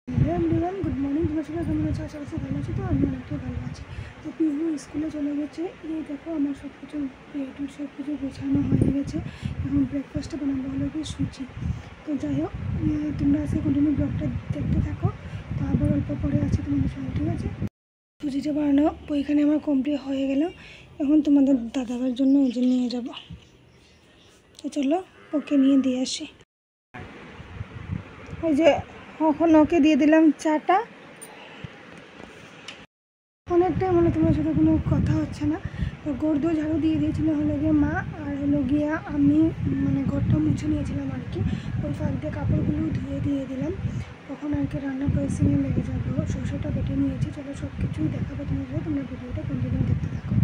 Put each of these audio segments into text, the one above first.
Hello everyone, good morning. তোমার সবাই কেমন আছো? আশা করছি ভালো আছো। তো আমি অনেকটাই ভালো আছি। তো পিহু স্কুলে চলে গেছে। এই দেখো আমার সব কিছু প্লেট সব কিছু গোছানো হয়ে গেছে। এখন ব্রেকফাস্টে বানাবো হলো কি সুজি। তো যাই হোক, তোমরা আজকে কন্টিনিউ ব্লগটা দেখতে থাকো। তো আবার অল্প পরে আছে তোমাদের সঙ্গে, ঠিক আছে? সুজিটা বানানো ওইখানে আমার কমপ্লিট হয়ে গেল। এখন তোমাদের দাদাবার জন্য ওই যে নিয়ে যাব। তো চলো ওকে নিয়ে দিয়ে আসি। ওই যে এখন ওকে দিয়ে দিলাম চাটা। অনেকটাই মানে তোমার সাথে কোনো কথা হচ্ছে না। তো ঘর ঝাড়ু দিয়ে দিয়েছিল হলো গিয়ে মা, আর হলো গিয়া আমি মানে ঘরটা মুছে নিয়েছিলাম আর কি। ওই ফাঁক দিয়ে কাপড়গুলো ধুয়ে দিয়ে দিলাম। তখন আর কি রান্না প্রসেসিংয়ে লেগে যাবো। সরষেটা বেটে নিয়েছি। চলো সব কিছুই দেখাবো তোমার সাথে, তোমরা ভিডিওটা কন্টিনিউ দেখতে থাকো।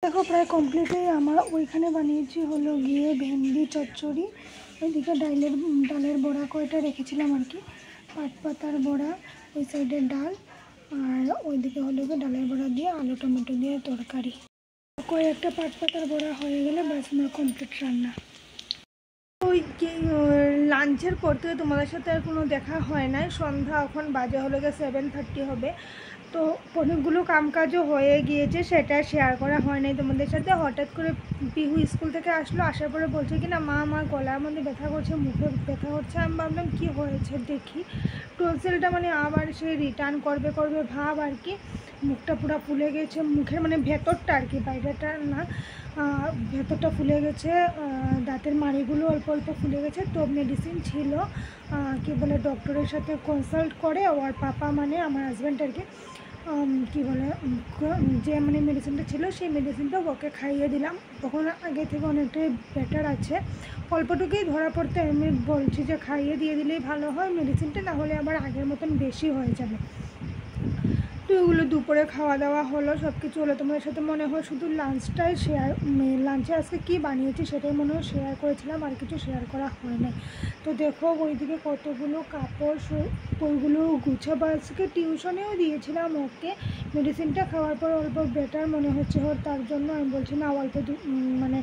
দেখো প্রায় কমপ্লিটই আমার। ওইখানে বানিয়েছি হলো গিয়ে ভেন্ডি চচ্চড়ি। ওইদিকে ডালের বড়া কয়টা রেখেছিলাম আর কি। পাট পাতার বড়া, ওই সাইডে ডাল, আর ওইদিকে হলো গিয়ে ডালের বড়া দিয়ে আলু টমেটো দিয়ে তরকারি। কয়েকটা পাট পাতার বড়া হয়ে গেলে ব্যাস আমার কমপ্লিট রান্না। ওই কি লাঞ্চের পর থেকে তোমাদের সাথে আর কোনো দেখা হয় নাই। সন্ধ্যা এখন বাজে হলো গিয়ে 7:30 হবে। তো অনেকগুলো কামকাজও হয়ে গিয়েছে, সেটা শেয়ার করা হয় নাই তোমাদের সাথে। হঠাৎ করে পিহু স্কুল থেকে আসলো, আসার পরে বলছে কি না মা আমার গলার মধ্যে ব্যথা করছে, মুখে ব্যথা করছে। আমি ভাবলাম কী হয়েছে দেখি। টনসিলটা মানে আবার সে রিটার্ন করবে ভাব আর কি। মুখটা পুরো ফুলে গেছে, মুখের মানে ভেতরটা আর কি, বাইরেটা না, ভেতরটা ফুলে গেছে। দাঁতের মাড়িগুলো অল্প অল্প ফুলে গেছে। তো মেডিসিন ছিল, কি বলে ডক্টরের সাথে কনসাল্ট করে ওর পাপা মানে আমার হাজব্যান্ড আর কি, কী বলে যে মানে মেডিসিনটা ছিল সেই মেডিসিনটা ওকে খাইয়ে দিলাম। তখন আগে থেকে অনেকটাই বেটার আছে। অল্পটুকুই ধরা পড়তে আমি বলছি যে খাইয়ে দিয়ে দিলেই ভালো হয় মেডিসিনটা, না হলে আবার আগের মতন বেশি হয়ে যাবে। তো এগুলো দুপুরে খাওয়া দাওয়া হলো, সব কিছু হলো। তোমাদের সাথে মনে হয় শুধু লাঞ্চটাই শেয়ার, লাঞ্চে আজকে কী বানিয়েছি সেটাই মনে হয় শেয়ার করেছিলাম, আর কিছু শেয়ার করা হয় না। তো দেখো ওইদিকে কতগুলো কাপড়, ওইগুলো গুছাবো। আজকে টিউশনেও দিয়েছিলাম ওকে। মেডিসিনটা খাওয়ার পর অল্প বেটার মনে হচ্ছে ওর, তার জন্য আমি বলছি না অল্প মানে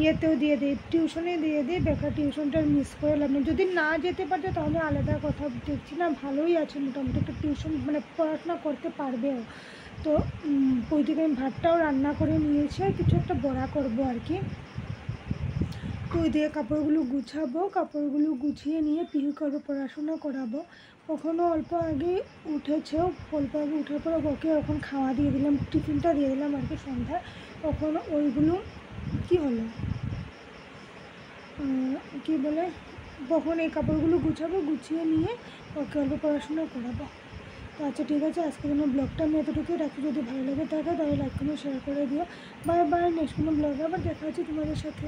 ইয়েতেও দিয়ে দিই, টিউশনে দিয়ে দিই। বেকার টিউশনটা মিস করে লাভ নেই। যদি না যেতে পারতো তাহলে আলাদা কথা, দেখছি না ভালোই আছে মোটামুটি, একটা টিউশন মানে পড়াশোনা করতে পারবেও। তো ওইদিকে আমি ভাতটাও রান্না করে নিয়েছি, আর কিছু একটা বড়া করবো আর কি। তো ওই দিয়ে কাপড়গুলো গুছাবো, কাপড়গুলো গুছিয়ে নিয়ে পিহু করবো, পড়াশোনা করাবো। কখনও অল্প আগে উঠেছেও, অল্প আগে উঠার পর ওকে এখন খাওয়া দিয়ে দিলাম, টিফিনটা দিয়ে দিলাম আর কি সন্ধ্যায়। তখন ওইগুলো কী হলো কী বলে, তখন এই কাপড়গুলো গুছাবো, গুছিয়ে নিয়ে ওকে অল্প পড়াশোনা করাবো। তো আচ্ছা ঠিক আছে, আজকের জন্য ব্লগটা আমি এতটুকুই রাখি। যদি ভালো লেগে থাকে তাহলে লাইক কমেন্ট শেয়ার করে দিও। বাই বাই, নেক্সট কোনো ব্লগে আবার দেখা হচ্ছে তোমাদের সাথে।